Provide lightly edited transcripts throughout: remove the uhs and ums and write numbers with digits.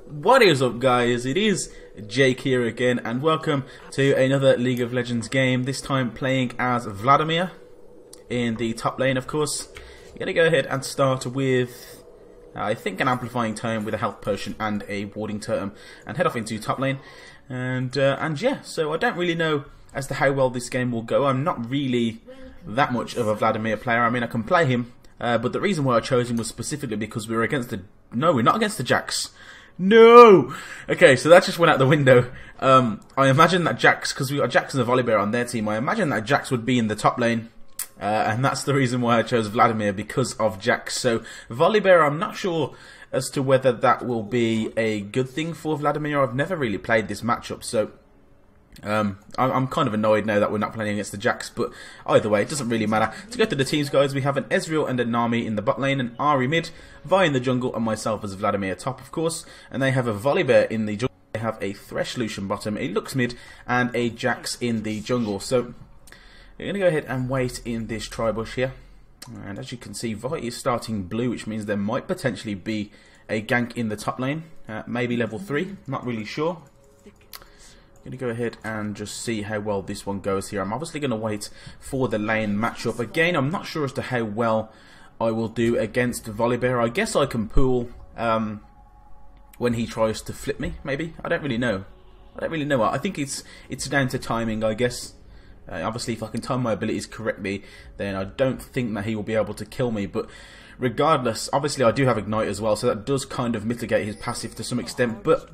What is up, guys? It is Jake here again, and welcome to another League of Legends game, this time playing as Vladimir in the top lane, of course. I'm going to go ahead and start with, I think, an amplifying tome with a health potion and a warding totem, and head off into top lane. And yeah, so I don't really know as to how well this game will go. I'm not really that much of a Vladimir player. I mean, I can play him, but the reason why I chose him was specifically because we were against the... No, we're not against the Jax. No! Okay, so that just went out the window. I imagine that Jax, because we got Jax and the Volibear on their team, I imagine that Jax would be in the top lane. And that's the reason why I chose Vladimir, because of Jax. So, Volibear, I'm not sure as to whether that will be a good thing for Vladimir. I've never really played this matchup, so... I'm kind of annoyed now that we're not playing against the Jax, but either way, it doesn't really matter. To go to the teams, guys, we have an Ezreal and a Nami in the bot lane, an Ahri mid, Vi in the jungle, and myself as Vladimir top, of course. And they have a Volibear in the jungle, they have a Thresh Lucian bottom, a Lux mid, and a Jax in the jungle. So, we're going to go ahead and wait in this tri-bush here. And as you can see, Vi is starting blue, which means there might potentially be a gank in the top lane. Maybe level 3, not really sure. I'm going to go ahead and just see how well this one goes here. I'm obviously going to wait for the lane matchup. Again, I'm not sure as to how well I will do against Volibear. I guess I can pool when he tries to flip me, maybe. I don't really know. I think it's down to timing, I guess. Obviously, if I can time my abilities correctly, then I don't think that he will be able to kill me. But regardless, obviously I do have Ignite as well, so that does kind of mitigate his passive to some extent. But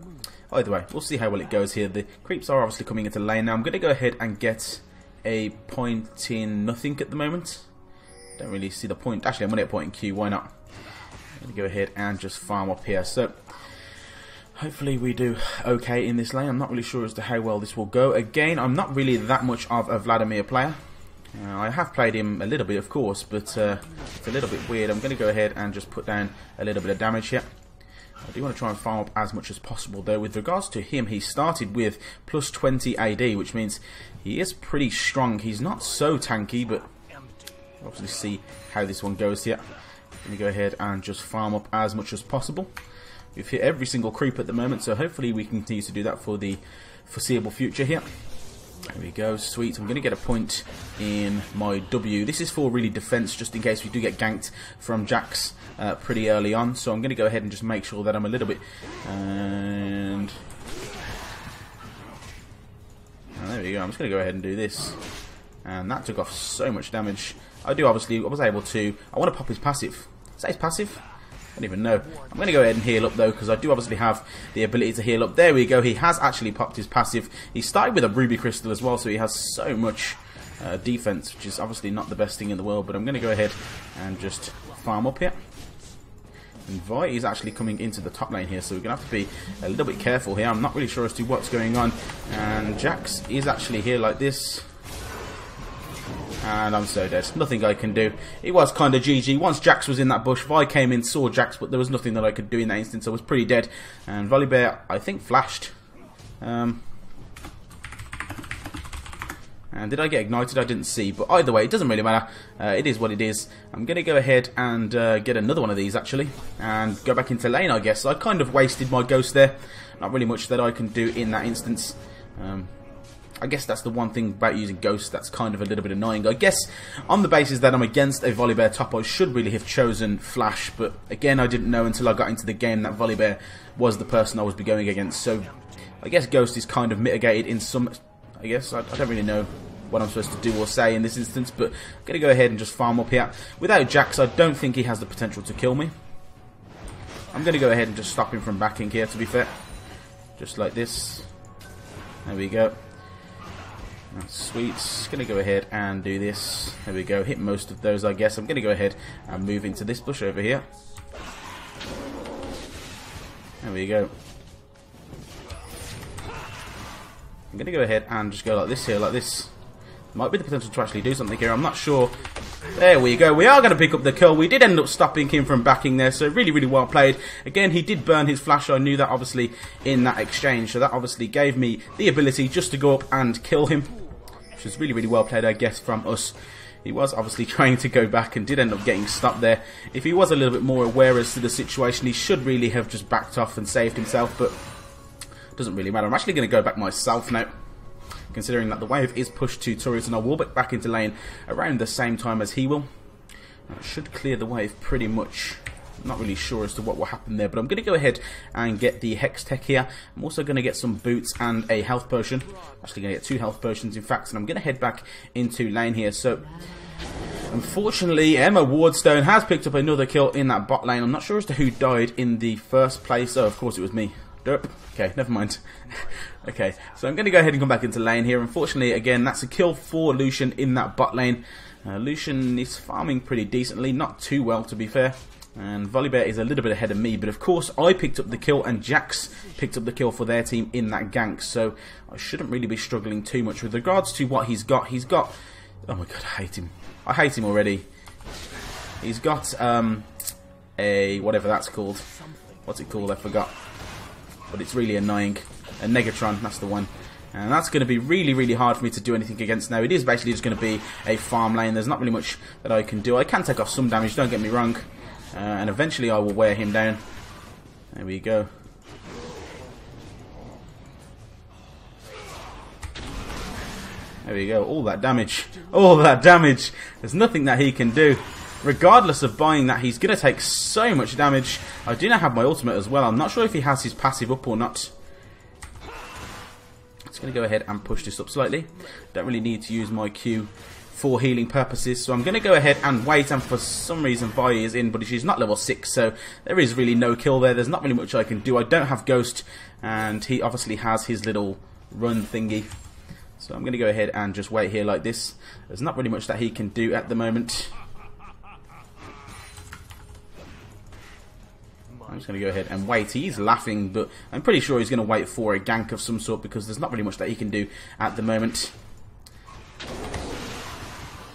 either way, we'll see how well it goes here. The creeps are obviously coming into lane now. I'm going to go ahead and get a point in nothing at the moment. Don't really see the point. Actually, I'm going to get a point in Q. Why not? I'm going to go ahead and just farm up here. So, hopefully we do okay in this lane. I'm not really sure as to how well this will go. Again, I'm not really that much of a Vladimir player. I have played him a little bit, of course, but it's a little bit weird. I'm going to go ahead and just put down a little bit of damage here. I do want to try and farm up as much as possible, though. With regards to him, he started with plus 20 AD, which means he is pretty strong. He's not so tanky, but obviously see how this one goes here. Let me go ahead and just farm up as much as possible. We've hit every single creep at the moment, so hopefully we can continue to do that for the foreseeable future here. There we go, sweet. I'm going to get a point in my W. This is for really defense, just in case we do get ganked from Jax pretty early on. So I'm going to go ahead and just make sure that I'm a little bit... And there we go. I'm just going to go ahead and do this. And that took off so much damage. I was able to... I want to pop his passive. Is that his passive? I don't even know. I'm going to go ahead and heal up, though, because I do obviously have the ability to heal up. There we go. He has actually popped his passive. He started with a ruby crystal as well, so he has so much defense, which is obviously not the best thing in the world. But I'm going to go ahead and just farm up here. And Vi is actually coming into the top lane here, so we're going to have to be a little bit careful here. I'm not really sure as to what's going on. And Jax is actually here like this. And I'm so dead. Nothing I can do. It was kind of GG. Once Jax was in that bush, Vi came in, saw Jax, but there was nothing that I could do in that instance. I was pretty dead. And Volibear, I think, flashed. And did I get ignited? I didn't see. But either way, it doesn't really matter. It is what it is. I'm going to go ahead and get another one of these, actually. And go back into lane, I guess. I kind of wasted my ghost there. Not really much that I can do in that instance. I guess that's the one thing about using Ghosts that's kind of a little bit annoying. I guess on the basis that I'm against a Volibear top, I should really have chosen Flash. But again, I didn't know until I got into the game that Volibear was the person I was be going against. So I guess Ghost is kind of mitigated in some... I guess I don't really know what I'm supposed to do or say in this instance. But I'm going to go ahead and just farm up here. Without Jax, I don't think he has the potential to kill me. I'm going to go ahead and just stop him from backing here, to be fair. Just like this. There we go. That's sweet. Going to go ahead and do this. There we go. Hit most of those, I guess. I'm going to go ahead and move into this bush over here. There we go. I'm going to go ahead and just go like this here, like this. Might be the potential to actually do something here. I'm not sure. There we go. We are going to pick up the kill. We did end up stopping him from backing there, so really, really well played. Again, he did burn his flash. I knew that, obviously, in that exchange. So that obviously gave me the ability just to go up and kill him, which was really, really well played, I guess, from us He was obviously trying to go back and did end up getting stopped there. If he was a little bit more aware as to the situation, he should really have just backed off and saved himself, but it doesn't really matter. I'm actually going to go back myself now, considering that the wave is pushed to turrets, and I will get back into lane around the same time as he will. That should clear the wave pretty much. I'm not really sure as to what will happen there, but I'm going to go ahead and get the Hex Tech here. I'm also going to get some boots and a health potion. I'm actually going to get 2 health potions, in fact, and I'm going to head back into lane here. So, unfortunately, Emma Wardstone has picked up another kill in that bot lane. I'm not sure as to who died in the first place. Oh, of course it was me. Derp. Okay, never mind. Okay, so I'm going to go ahead and come back into lane here. Unfortunately, again, that's a kill for Lucian in that bot lane. Lucian is farming pretty decently, not too well to be fair. And Vladimir is a little bit ahead of me, but of course I picked up the kill and Jax picked up the kill for their team in that gank, so I shouldn't really be struggling too much with regards to what he's got. He's got, oh my god, I hate him. I hate him already. He's got a, whatever that's called. What's it called? I forgot. But it's really annoying. A Negatron, that's the one. And that's going to be really, really hard for me to do anything against now. It is basically just going to be a farm lane. There's not really much that I can do. I can take off some damage, don't get me wrong. And eventually I will wear him down. There we go. There we go. All that damage. All that damage. There's nothing that he can do. Regardless of buying that, he's going to take so much damage. I do now have my ultimate as well. I'm not sure if he has his passive up or not. Just going to go ahead and push this up slightly. Don't really need to use my Q for healing purposes, so I'm going to go ahead and wait, and for some reason Vi is in, but she's not level 6, so there is really no kill there. There's not really much I can do. I don't have Ghost, and he obviously has his little run thingy, so I'm going to go ahead and just wait here like this. There's not really much that he can do at the moment. I'm just going to go ahead and wait. He's laughing, but I'm pretty sure he's going to wait for a gank of some sort, because there's not really much that he can do at the moment.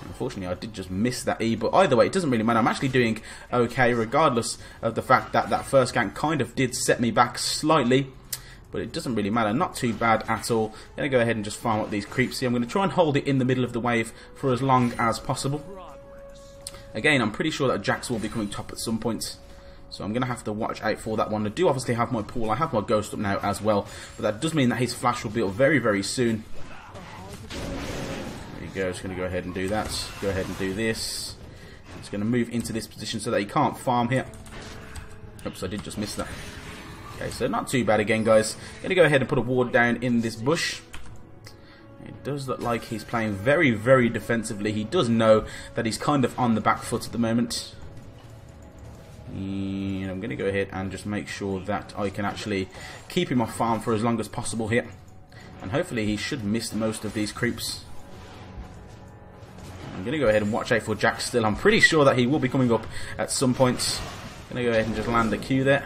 Unfortunately, I did just miss that E, but either way, it doesn't really matter. I'm actually doing okay, regardless of the fact that that first gank kind of did set me back slightly. But it doesn't really matter. Not too bad at all. I'm going to go ahead and just farm up these creeps here. I'm going to try and hold it in the middle of the wave for as long as possible. Again, I'm pretty sure that Jax will be coming top at some point, so I'm going to have to watch out for that one. I do obviously have my pool. I have my Ghost up now as well, but that does mean that his flash will be up very, very soon. Just going to go ahead and do that. Go ahead and do this. I'm just going to move into this position so that he can't farm here. Oops, I did just miss that. Okay, so not too bad again, guys. Going to go ahead and put a ward down in this bush. It does look like he's playing very, very defensively. He does know that he's kind of on the back foot at the moment. And I'm going to go ahead and just make sure that I can actually keep him off farm for as long as possible here. And hopefully he should miss most of these creeps. I'm going to go ahead and watch out for Jax still. I'm pretty sure that he will be coming up at some point. I'm going to go ahead and just land the Q there.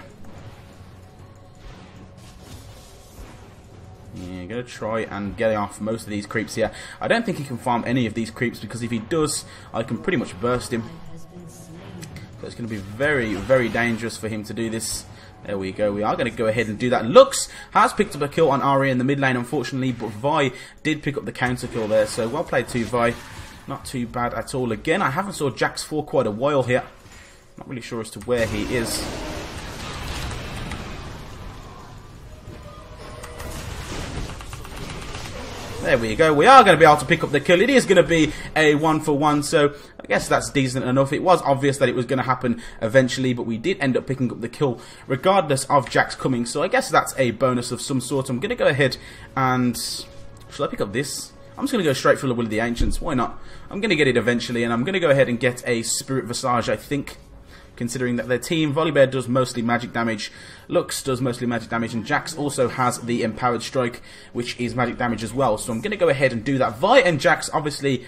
Yeah, I'm going to try and get off most of these creeps here. I don't think he can farm any of these creeps, because if he does, I can pretty much burst him. So it's going to be very, very dangerous for him to do this. There we go. We are going to go ahead and do that. Lux has picked up a kill on Ari in the mid lane, unfortunately, but Vi did pick up the counter kill there. So well played to Vi. Not too bad at all. Again, I haven't saw Jax for quite a while here. Not really sure as to where he is. There we go. We are going to be able to pick up the kill. It is going to be a 1-for-1, so I guess that's decent enough. It was obvious that it was going to happen eventually, but we did end up picking up the kill regardless of Jax coming, so I guess that's a bonus of some sort. I'm going to go ahead and... Shall I pick up this? I'm just going to go straight for the Will of the Ancients. Why not? I'm going to get it eventually, and I'm going to go ahead and get a Spirit Visage, I think. Considering that their team, Vladimir does mostly magic damage, Lux does mostly magic damage, and Jax also has the Empowered Strike, which is magic damage as well. So I'm going to go ahead and do that. Vi and Jax obviously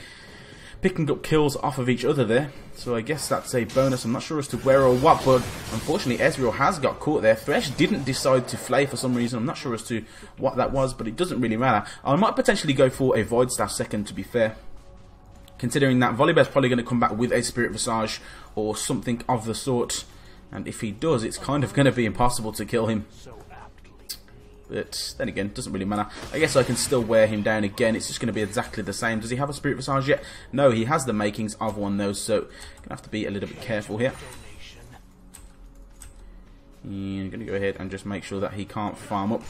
picking up kills off of each other there. So I guess that's a bonus. I'm not sure as to where or what, but unfortunately Ezreal has got caught there. Thresh didn't decide to flay for some reason. I'm not sure as to what that was, but it doesn't really matter. I might potentially go for a Void Staff second, to be fair. Considering that Volibear's probably going to come back with a Spirit Visage or something of the sort. And if he does, it's kind of going to be impossible to kill him. But then again, doesn't really matter. I guess I can still wear him down again. It's just going to be exactly the same. Does he have a Spirit Visage yet? No, he has the makings of one though, so going to have to be a little bit careful here. And I'm going to go ahead and just make sure that he can't farm up.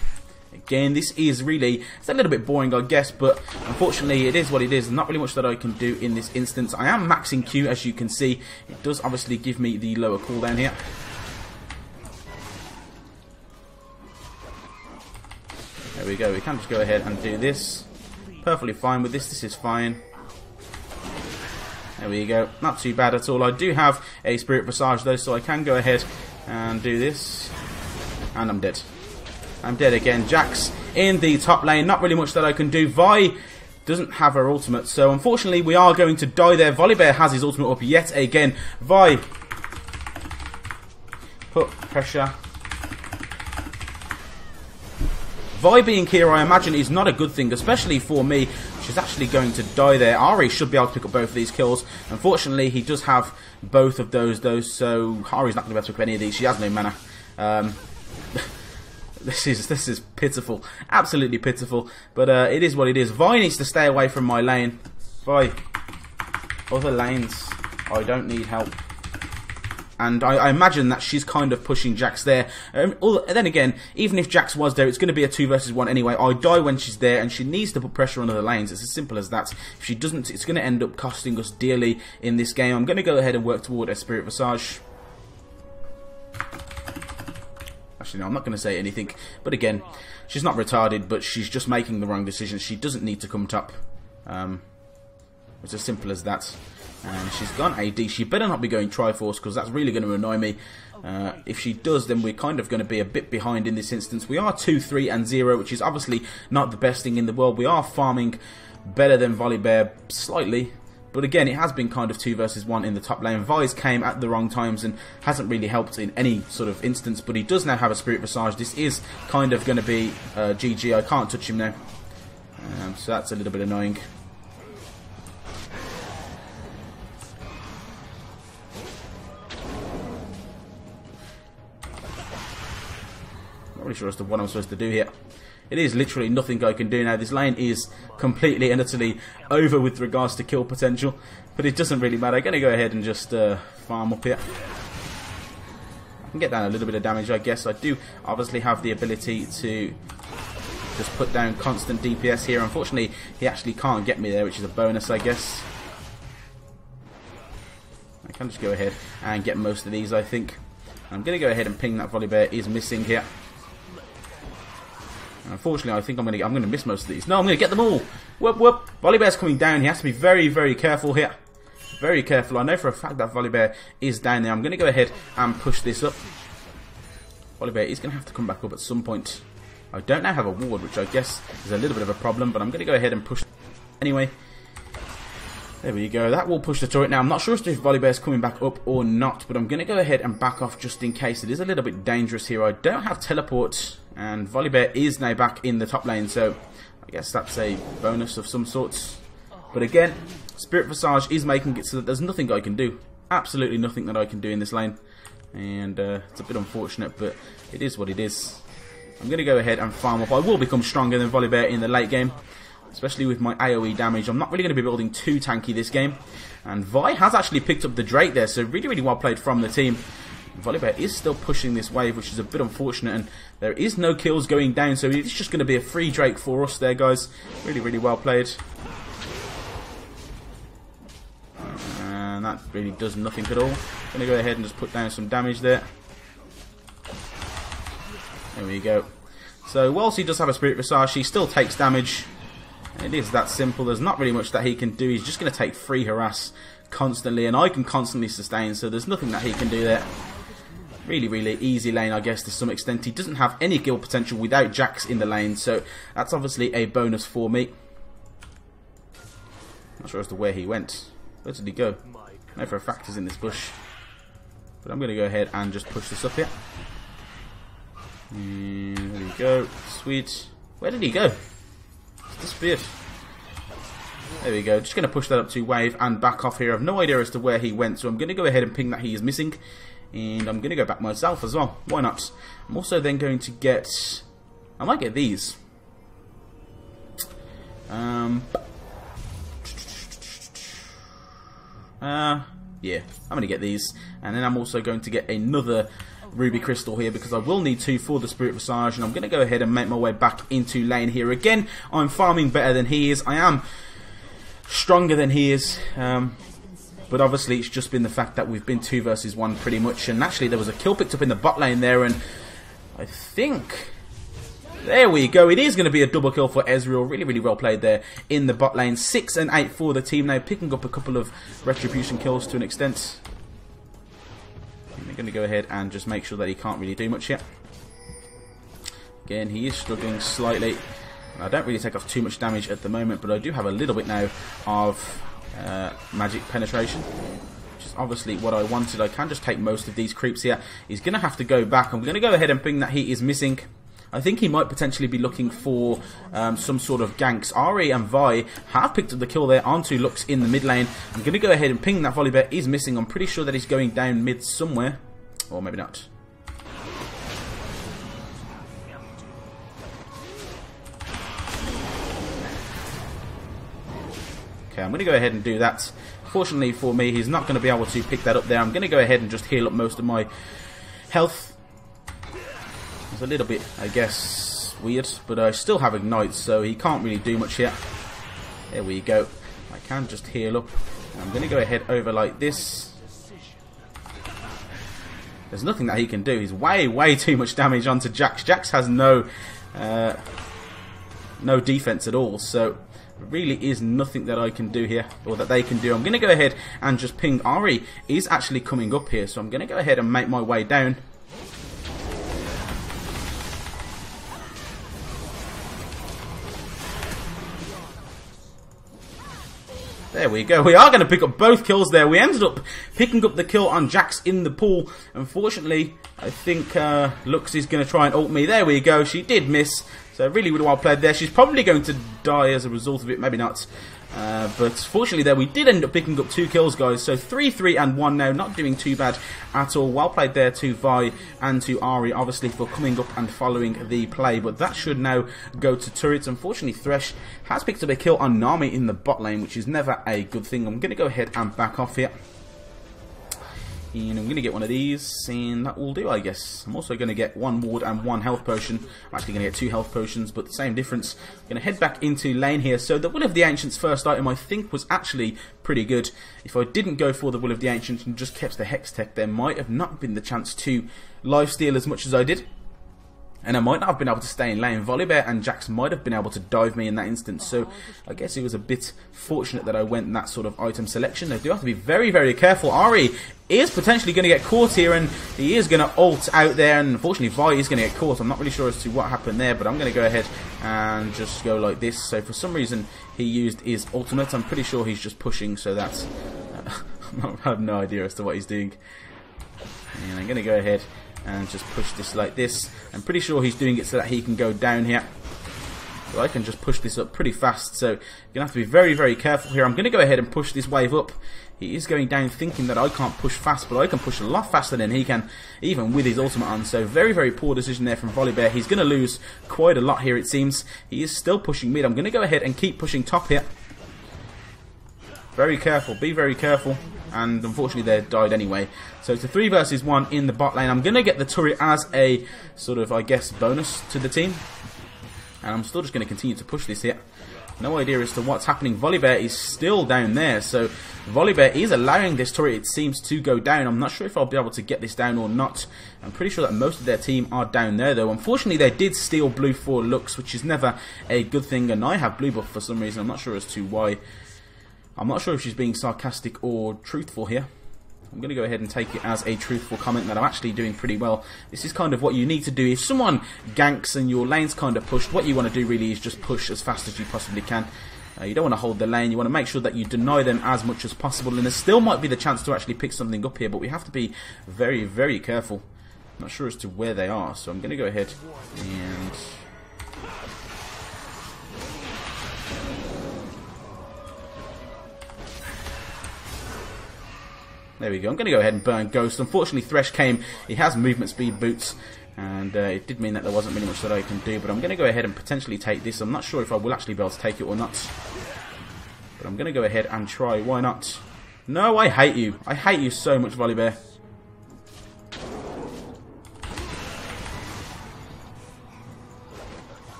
Again, this is really, it's a little bit boring, I guess, but unfortunately it is what it is. Not really much that I can do in this instance. I am maxing Q, as you can see. It does obviously give me the lower cooldown here. There we go, we can just go ahead and do this. Perfectly fine with this, this is fine. There we go, not too bad at all. I do have a Spirit Visage though, so I can go ahead and do this. And I'm dead. I'm dead again. Jax in the top lane. Not really much that I can do. Vi doesn't have her ultimate, so unfortunately we are going to die there. Vladimir has his ultimate up yet again. Vi, put pressure. Vi being here, I imagine, is not a good thing, especially for me. She's actually going to die there. Ari should be able to pick up both of these kills. Unfortunately, he does have both of those, though, so Ari's not going to be able to pick up any of these. She has no mana. This is pitiful, absolutely pitiful. But it is what it is. Vi needs to stay away from my lane. Vi, other lanes, I don't need help. And I imagine that she's kind of pushing Jax there. Then again, even if Jax was there, it's going to be a 2 versus 1 anyway. I die when she's there, and she needs to put pressure on other lanes. It's as simple as that. If she doesn't, it's going to end up costing us dearly in this game. I'm going to go ahead and work toward a Spirit Visage. Actually, no, I'm not going to say anything. But again, she's not retarded, but she's just making the wrong decision. She doesn't need to come top. It's as simple as that. And she's gone AD. She better not be going Triforce, because that's really going to annoy me. If she does, then we're kind of going to be a bit behind in this instance. We are 2-3 and 0, which is obviously not the best thing in the world. We are farming better than Vladimir slightly. But again, it has been kind of 2 versus 1 in the top lane. Vice came at the wrong times and hasn't really helped in any sort of instance. But he does now have a Spirit Visage. This is kind of going to be GG. I can't touch him now. So that's a little bit annoying. Not really sure as to what I'm supposed to do here. It is literally nothing I can do now. This lane is completely and utterly over with regards to kill potential. But it doesn't really matter. I'm going to go ahead and just farm up here. I can get down a little bit of damage, I guess. I do obviously have the ability to just put down constant DPS here. Unfortunately, he actually can't get me there, which is a bonus, I guess. I can just go ahead and get most of these, I think. I'm going to go ahead and ping that Vladimir is missing here. Unfortunately, I think I'm going to miss most of these. No, I'm going to get them all. Whoop, whoop. Volibear's coming down. He has to be very, very careful here. Very careful. I know for a fact that Volibear is down there. I'm going to go ahead and push this up. Volibear is going to have to come back up at some point. I don't now have a ward, which I guess is a little bit of a problem, but I'm going to go ahead and push anyway. There we go. That will push the turret. Now, I'm not sure as to if Volibear's coming back up or not, but I'm going to go ahead and back off just in case. It is a little bit dangerous here. I don't have teleport, and Volibear is now back in the top lane, so I guess that's a bonus of some sorts. But again, Spirit Visage is making it so that there's nothing I can do. Absolutely nothing that I can do in this lane. And it's a bit unfortunate, but it is what it is. I'm going to go ahead and farm up. I will become stronger than Volibear in the late game, especially with my AoE damage. I'm not really going to be building too tanky this game. And Vi has actually picked up the Drake there, so really, really well played from the team. Volibear is still pushing this wave, which is a bit unfortunate, and there is no kills going down, so it's just going to be a free Drake for us there, guys. Really, really well played. And that really does nothing at all. I'm going to go ahead and just put down some damage there. There we go. So whilst he does have a Spirit Visage, he still takes damage. It is that simple. There's not really much that he can do. He's just going to take free harass constantly, and I can constantly sustain, so there's nothing that he can do there. Really, really easy lane, I guess, to some extent. He doesn't have any kill potential without Jax in the lane, so that's obviously a bonus for me. Not sure as to where he went. Where did he go? I know for a fact he's in this bush. But I'm going to go ahead and just push this up here. And there we go. Sweet. Where did he go? He's disappeared. There we go. Just going to push that up to wave and back off here. I have no idea as to where he went, so I'm going to go ahead and ping that he is missing. And I'm going to go back myself as well. Why not? I'm also then going to get... I might get these. Yeah, I'm going to get these. And then I'm also going to get another ruby crystal here, because I will need 2 for the spirit visage. And I'm going to go ahead and make my way back into lane here. Again, I'm farming better than he is. I am stronger than he is. But obviously it's just been the fact that we've been 2 versus 1 pretty much. And actually there was a kill picked up in the bot lane there, and I think... There we go. It is going to be a double kill for Ezreal. Really, really well played there in the bot lane. 6 and 8 for the team now, picking up a couple of retribution kills to an extent. I'm going to go ahead and just make sure that he can't really do much yet. Again, he is struggling slightly. I don't really take off too much damage at the moment, but I do have a little bit now of magic penetration, which is obviously what I wanted. I can just take most of these creeps here. He's going to have to go back. I'm going to go ahead and ping that he is missing. I think he might potentially be looking for some sort of ganks. Ari and Vi have picked up the kill there onto Lux in the mid lane. I'm going to go ahead and ping that Vladimir is missing. I'm pretty sure that he's going down mid somewhere. Or maybe not. Okay, I'm going to go ahead and do that. Fortunately for me, he's not going to be able to pick that up there. I'm going to go ahead and just heal up most of my health. It's a little bit, I guess, weird, but I still have Ignite, so he can't really do much yet. There we go. I can just heal up. I'm going to go ahead over like this. There's nothing that he can do. He's way too much damage onto Jax. Jax has no defense at all, so really is nothing that I can do here, or that they can do. I'm going to go ahead and just ping. Ari is actually coming up here, so I'm going to go ahead and make my way down. There we go. We are going to pick up both kills there. We ended up picking up the kill on Jax in the pool. Unfortunately, I think Lux is going to try and ult me. There we go. She did miss. So really well played there. She's probably going to die as a result of it. Maybe not. But fortunately there we did end up picking up 2 kills, guys. So 3, 3 and 1 now. Not doing too bad at all. Well played there to Vi and to Ari, obviously, for coming up and following the play. But that should now go to turrets. Unfortunately, Thresh has picked up a kill on Nami in the bot lane, which is never a good thing. I'm going to go ahead and back off here. And I'm going to get one of these, and that will do, I guess. I'm also going to get 1 ward and 1 health potion. I'm actually going to get 2 health potions, but the same difference. I'm going to head back into lane here. So the Will of the Ancients first item, I think, was actually pretty good. If I didn't go for the Will of the Ancients and just kept the Hex Tech, there might have not been the chance to lifesteal as much as I did. And I might not have been able to stay in lane. Volibear and Jax might have been able to dive me in that instance. So I guess it was a bit fortunate that I went in that sort of item selection. They do have to be very careful. Ari is potentially going to get caught here, and he is going to ult out there. And unfortunately, Vi is going to get caught. I'm not really sure as to what happened there, but I'm going to go ahead and just go like this. So for some reason, he used his ultimate. I'm pretty sure he's just pushing, so that's... I have no idea as to what he's doing. And I'm going to go ahead and just push this like this. I'm pretty sure he's doing it so that he can go down here. So I can just push this up pretty fast. So you're going to have to be very careful here. I'm going to go ahead and push this wave up. He is going down thinking that I can't push fast, but I can push a lot faster than he can, even with his ultimate on. So very poor decision there from Volibear. He's going to lose quite a lot here, it seems. He is still pushing mid. I'm going to go ahead and keep pushing top here. Very careful. Be very careful. And unfortunately they died anyway. So it's a 3 versus 1 in the bot lane. I'm going to get the turret as a sort of, I guess, bonus to the team. And I'm still just going to continue to push this here. No idea as to what's happening. Volibear is still down there. So Volibear is allowing this turret, it seems, to go down. I'm not sure if I'll be able to get this down or not. I'm pretty sure that most of their team are down there, though. Unfortunately, they did steal blue for Lux, which is never a good thing. And I have blue buff for some reason. I'm not sure as to why. I'm not sure if she's being sarcastic or truthful here. I'm going to go ahead and take it as a truthful comment that I'm actually doing pretty well. This is kind of what you need to do. If someone ganks and your lane's kind of pushed, what you want to do really is just push as fast as you possibly can. You don't want to hold the lane. You want to make sure that you deny them as much as possible. And there still might be the chance to actually pick something up here, but we have to be very careful. I'm not sure as to where they are, so I'm going to go ahead and... There we go. I'm going to go ahead and burn Ghost. Unfortunately, Thresh came. He has movement speed boots. And it did mean that there wasn't really much that I can do, but I'm going to go ahead and potentially take this. I'm not sure if I will actually be able to take it or not, but I'm going to go ahead and try. Why not? No, I hate you. I hate you so much, Vladimir.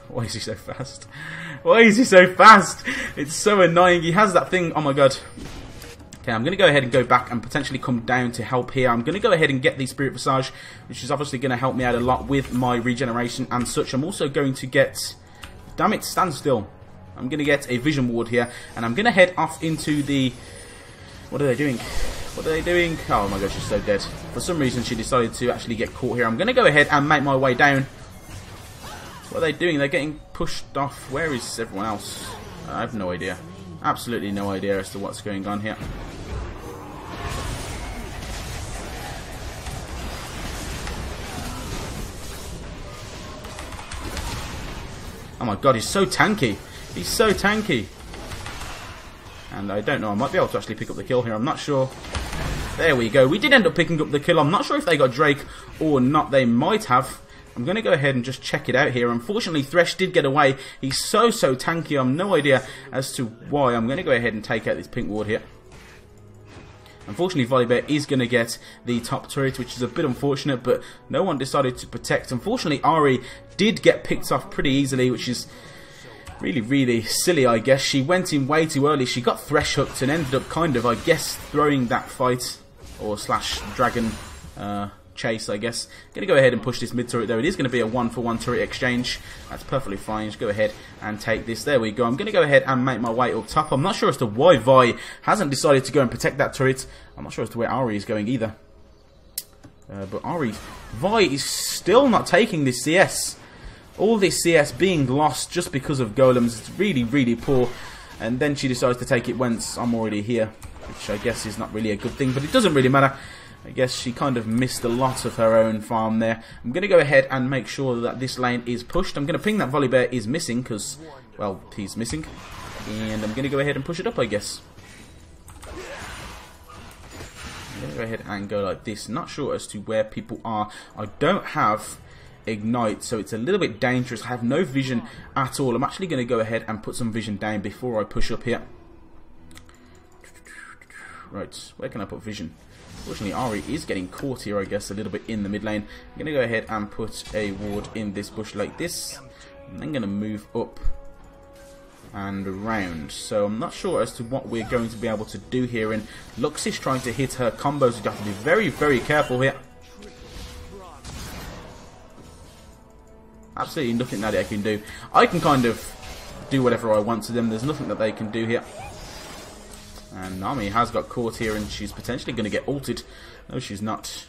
Why is he so fast? Why is he so fast? It's so annoying. He has that thing. Oh my god. Okay, I'm going to go ahead and go back and potentially come down to help here. I'm going to go ahead and get the Spirit Visage, which is obviously going to help me out a lot with my regeneration and such. I'm also going to get... Damn it, stand still. I'm going to get a Vision Ward here, and I'm going to head off into the... What are they doing? What are they doing? Oh my god, she's so dead. For some reason, she decided to actually get caught here. I'm going to go ahead and make my way down. What are they doing? They're getting pushed off. Where is everyone else? I have no idea. Absolutely no idea as to what's going on here. Oh my god, he's so tanky. He's so tanky. And I don't know, I might be able to actually pick up the kill here. I'm not sure. There we go. We did end up picking up the kill. I'm not sure if they got Drake or not. They might have. I'm going to go ahead and just check it out here. Unfortunately, Thresh did get away. He's so tanky. I have no idea as to why. I'm going to go ahead and take out this pink ward here. Unfortunately, Vladimir is going to get the top turret, which is a bit unfortunate, but no one decided to protect. Unfortunately, Ari did get picked off pretty easily, which is really silly, I guess. She went in way too early. She got Thresh hooked and ended up kind of, I guess, throwing that fight, or slash dragon chase, I guess. Gonna go ahead and push this mid turret though. It is going to be a 1-for-1 turret exchange. That's perfectly fine. Just go ahead and take this. There we go. I'm going to go ahead and make my way up top. I'm not sure as to why Vi hasn't decided to go and protect that turret. I'm not sure as to where Ari is going either. But Vi is still not taking this CS. All this CS being lost just because of golems. It's really poor. And then she decides to take it once I'm already here, which I guess is not really a good thing, but it doesn't really matter. I guess she kind of missed a lot of her own farm there. I'm going to go ahead and make sure that this lane is pushed. I'm going to ping that Volibear is missing because, well, he's missing. And I'm going to go ahead and push it up, I guess. I'm going to go ahead and go like this. Not sure as to where people are. I don't have Ignite, so it's a little bit dangerous. I have no vision at all. I'm actually going to go ahead and put some vision down before I push up here. Right, where can I put vision? Fortunately, Ari is getting caught here, I guess, a little bit in the mid lane. I'm going to go ahead and put a ward in this bush like this. And then going to move up and around. So I'm not sure as to what we're going to be able to do here. And Lux is trying to hit her combos. You have to be very careful here. Absolutely nothing that I can do. I can kind of do whatever I want to them. There's nothing that they can do here. And Nami has got caught here, and she's potentially going to get ulted. No, she's not.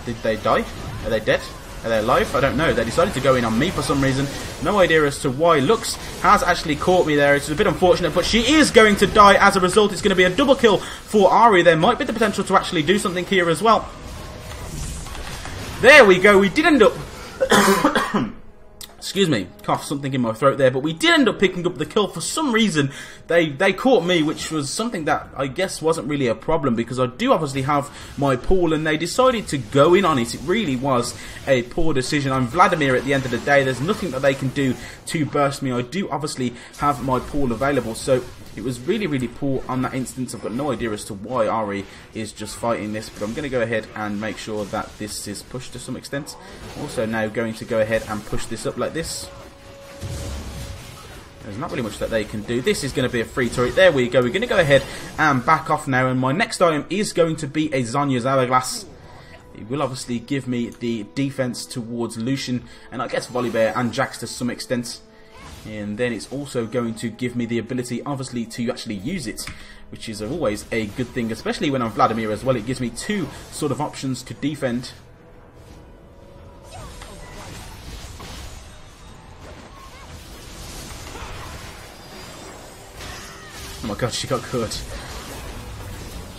Did they die? Are they dead? Are they alive? I don't know. They decided to go in on me for some reason. No idea as to why. Lux has actually caught me there. It's a bit unfortunate, but she is going to die as a result. It's going to be a double kill for Ari. There might be the potential to actually do something here as well. There we go. We did end up... Excuse me, cough something in my throat there, but we did end up picking up the kill. For some reason, they caught me, which was something that I guess wasn't really a problem, because I do obviously have my pool, and they decided to go in on it. It really was a poor decision. I'm Vladimir at the end of the day. There's nothing that they can do to burst me. I do obviously have my pool available, so it was really poor on that instance. I've got no idea as to why Ari is just fighting this, but I'm going to go ahead and make sure that this is pushed to some extent. Also now going to go ahead and push this up like this. There's not really much that they can do. This is going to be a free turret. There we go. We're going to go ahead and back off now, and my next item is going to be a Zhonya's Hourglass. It will obviously give me the defense towards Lucian, and I guess Volibear and Jax to some extent. And then it's also going to give me the ability, obviously, to actually use it, which is always a good thing, especially when I'm Vladimir as well. It gives me two sort of options to defend. Oh my god, she got caught.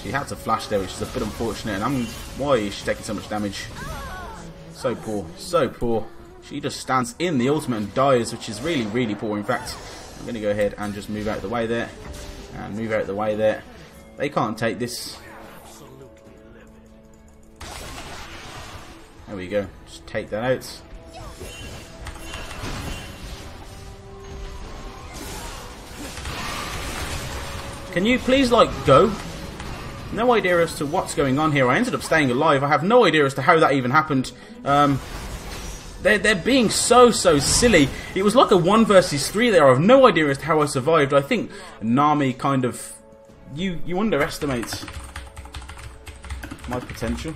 She had to flash there, which is a bit unfortunate. And why is she taking so much damage? So poor, so poor. She just stands in the ultimate and dies, which is really, really poor. In fact, I'm going to go ahead and just move out of the way there. And move out of the way there. They can't take this. There we go. Just take that out. Can you please, like, go? No idea as to what's going on here. I ended up staying alive. I have no idea as to how that even happened. They're being so silly. It was like a 1 versus 3 there. I have no idea as to how I survived. I think Nami kind of... You underestimate my potential.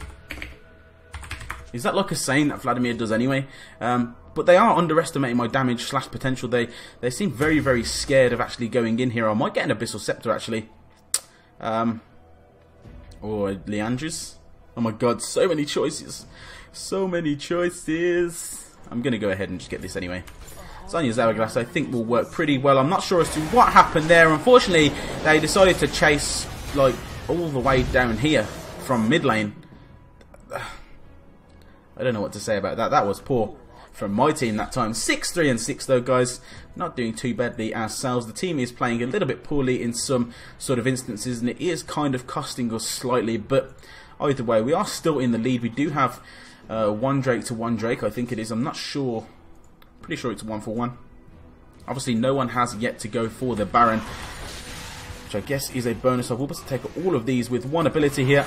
Is that like a saying that Vladimir does anyway? But they are underestimating my damage / potential. They seem very, very scared of actually going in here. I might get an Abyssal Scepter actually. Or Leandra's. Oh my god, so many choices. So many choices. I'm going to go ahead and just get this anyway. Sonya's Hourglass I think will work pretty well. I'm not sure as to what happened there. Unfortunately, they decided to chase like all the way down here from mid lane. I don't know what to say about that. That was poor from my team that time. 6-3 and 6 though, guys. Not doing too badly ourselves. The team is playing a little bit poorly in some sort of instances, and it is kind of costing us slightly. But either way, we are still in the lead. We do have 1 Drake to 1 Drake, I think it is. I'm not sure. Pretty sure it's 1-for-1. Obviously, no one has yet to go for the Baron, which I guess is a bonus. I will be able to take all of these with 1 ability here.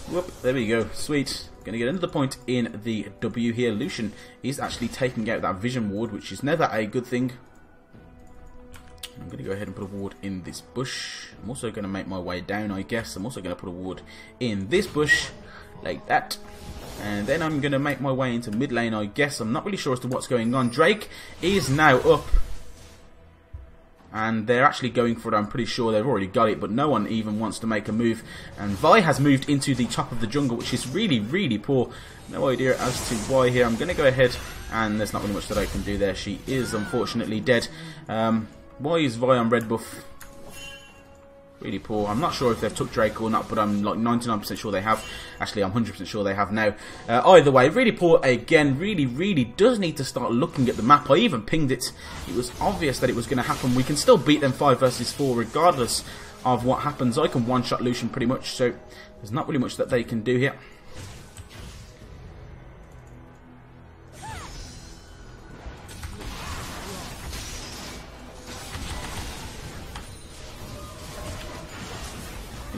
Whoop, there we go. Sweet. Going to get another point in the W here. Lucian is actually taking out that vision ward, which is never a good thing. I'm going to go ahead and put a ward in this bush. I'm also going to make my way down, I guess. I'm also going to put a ward in this bush, like that. And then I'm going to make my way into mid lane, I guess. I'm not really sure as to what's going on. Drake is now up. And they're actually going for it. I'm pretty sure they've already got it, but no one even wants to make a move. And Vi has moved into the top of the jungle, which is really, really poor. No idea as to why here. I'm going to go ahead, and there's not really much that I can do there. She is unfortunately dead. Why is Vi on red buff? Really poor. I'm not sure if they've took Drake or not, but I'm like 99% sure they have. Actually, I'm 100% sure they have now. Either way, really poor again. Really, really does need to start looking at the map. I even pinged it. It was obvious that it was going to happen. We can still beat them 5 versus 4 regardless of what happens. I can one-shot Lucian pretty much, so there's not really much that they can do here.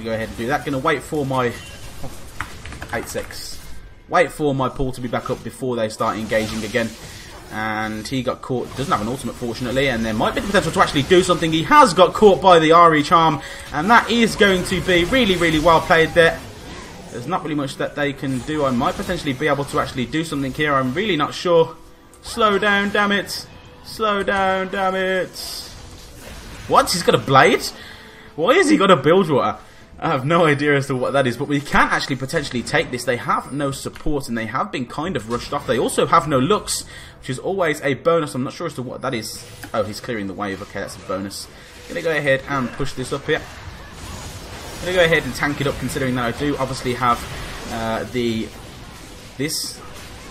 Go ahead and do that. Gonna wait for my 8-6. Wait for my pull to be back up before they start engaging again. And he got caught. Doesn't have an ultimate, fortunately, and there might be the potential to actually do something. He has got caught by the Ari charm, and that is going to be really, really well played there. There's not really much that they can do. I might potentially be able to actually do something here. I'm really not sure. Slow down, damn it. Slow down, damn it. What? He's got a blade? Why has he got a build water? I have no idea as to what that is, but we can actually potentially take this. They have no support, and they have been kind of rushed off. They also have no looks, which is always a bonus. I'm not sure as to what that is. Oh, he's clearing the wave. Okay, that's a bonus. Going to go ahead and push this up here. Going to go ahead and tank it up, considering that I do obviously have this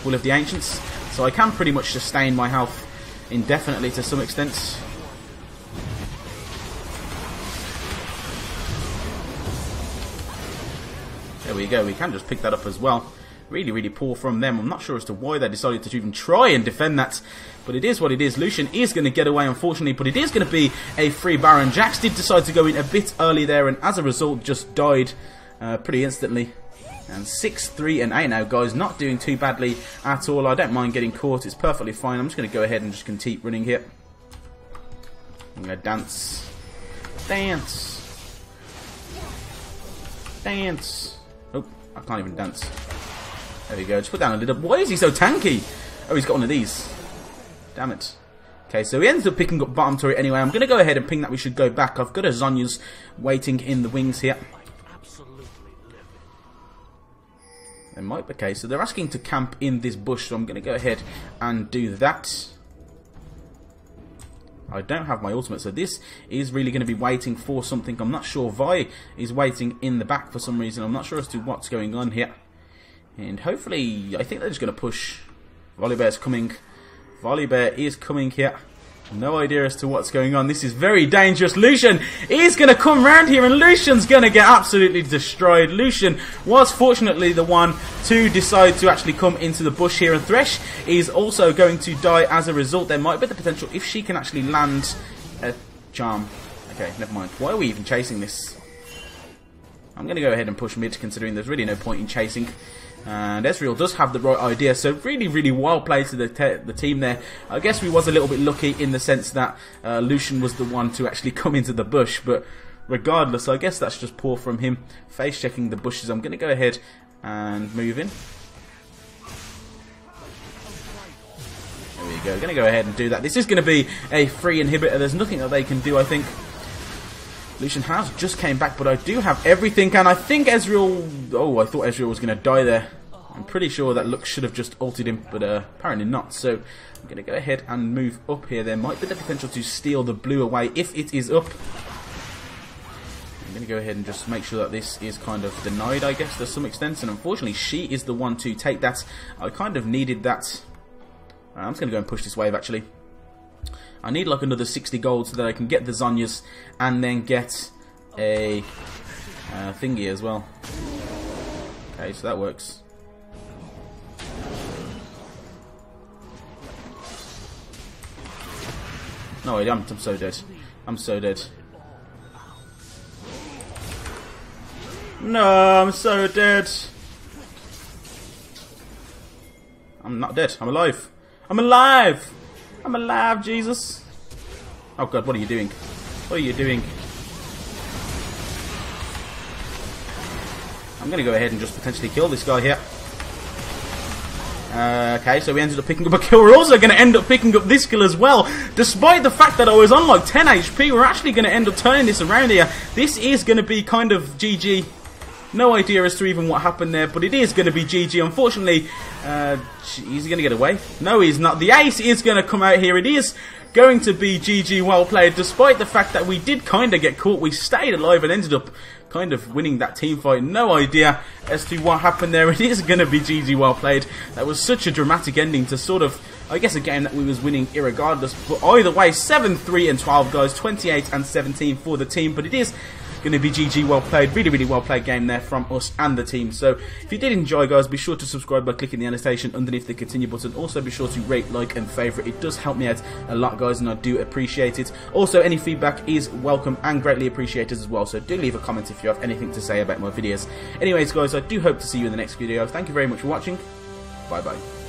Will of the Ancients, so I can pretty much sustain my health indefinitely to some extent. There we go, we can just pick that up as well. Really, really poor from them. I'm not sure as to why they decided to even try and defend that, but it is what it is. Lucian is going to get away, unfortunately, but it is going to be a free Baron. Jax did decide to go in a bit early there, and as a result, just died pretty instantly. And 6-3 and 8 now, guys. Not doing too badly at all. I don't mind getting caught. It's perfectly fine. I'm just going to go ahead and just keep running here. I'm going to dance. Dance. Dance. Oh, I can't even dance. There we go. Just put down a little. Why is he so tanky? Oh, he's got one of these. Damn it. Okay, so he ends up picking up bottom turret anyway. I'm going to go ahead and ping that we should go back. I've got a Zonya's waiting in the wings here. It might be okay. So they're asking to camp in this bush, so I'm going to go ahead and do that. I don't have my ultimate, so this is really going to be waiting for something. I'm not sure. Vi is waiting in the back for some reason. I'm not sure as to what's going on here. And hopefully, I think they're just going to push. Volibear's coming. Vladimir is coming here. No idea as to what's going on. This is very dangerous. Lucian is going to come round here, and Lucian's going to get absolutely destroyed. Lucian was fortunately the one to decide to actually come into the bush here, and Thresh is also going to die as a result. There might be the potential if she can actually land a charm. Okay, never mind. Why are we even chasing this? I'm going to go ahead and push mid, considering there's really no point in chasing. And Ezreal does have the right idea, so really, really well played to the team there. I guess we was a little bit lucky in the sense that Lucian was the one to actually come into the bush, but regardless, I guess that's just poor from him. Face checking the bushes. I'm going to go ahead and move in. There we go. Going to go ahead and do that. This is going to be a free inhibitor. There's nothing that they can do, I think. Lucian has just came back, but I do have everything, and I think Ezreal... Oh, I thought Ezreal was going to die there. I'm pretty sure that Lux should have just ulted him, but apparently not. So I'm going to go ahead and move up here. There might be the potential to steal the blue away if it is up. I'm going to go ahead and just make sure that this is kind of denied, I guess, to some extent. And unfortunately, she is the one to take that. I kind of needed that. I'm just going to go and push this wave, actually. I need like another 60 gold so that I can get the Zhonya's and then get a thingy as well. Okay, so that works. No, I'm so dead. I'm so dead. No, I'm so dead. I'm not dead. I'm alive. I'm alive! I'm alive, Jesus. Oh god, what are you doing? What are you doing? I'm going to go ahead and just potentially kill this guy here. Okay, so we ended up picking up a kill. We're also going to end up picking up this kill as well. Despite the fact that I was on like 10 HP, we're actually going to end up turning this around here. This is going to be kind of GG. No idea as to even what happened there, but it is going to be GG. Unfortunately, is he going to get away? No, he's not. The ace is going to come out here. It is going to be GG, well played. Despite the fact that we did kind of get caught, we stayed alive and ended up kind of winning that team fight. No idea as to what happened there. It is going to be GG, well played. That was such a dramatic ending to sort of, I guess, a game that we was winning irregardless. But either way, 7-3 and 12, guys. 28 and 17 for the team. But it is going to be GG, well played. Really, really well played game there from us and the team. So if you did enjoy, guys, be sure to subscribe by clicking the annotation underneath the continue button. Also be sure to rate, like and favourite. It does help me out a lot, guys, and I do appreciate it. Also, any feedback is welcome and greatly appreciated as well, so do leave a comment if you have anything to say about my videos. Anyways, guys, I do hope to see you in the next video. Thank you very much for watching. Bye bye.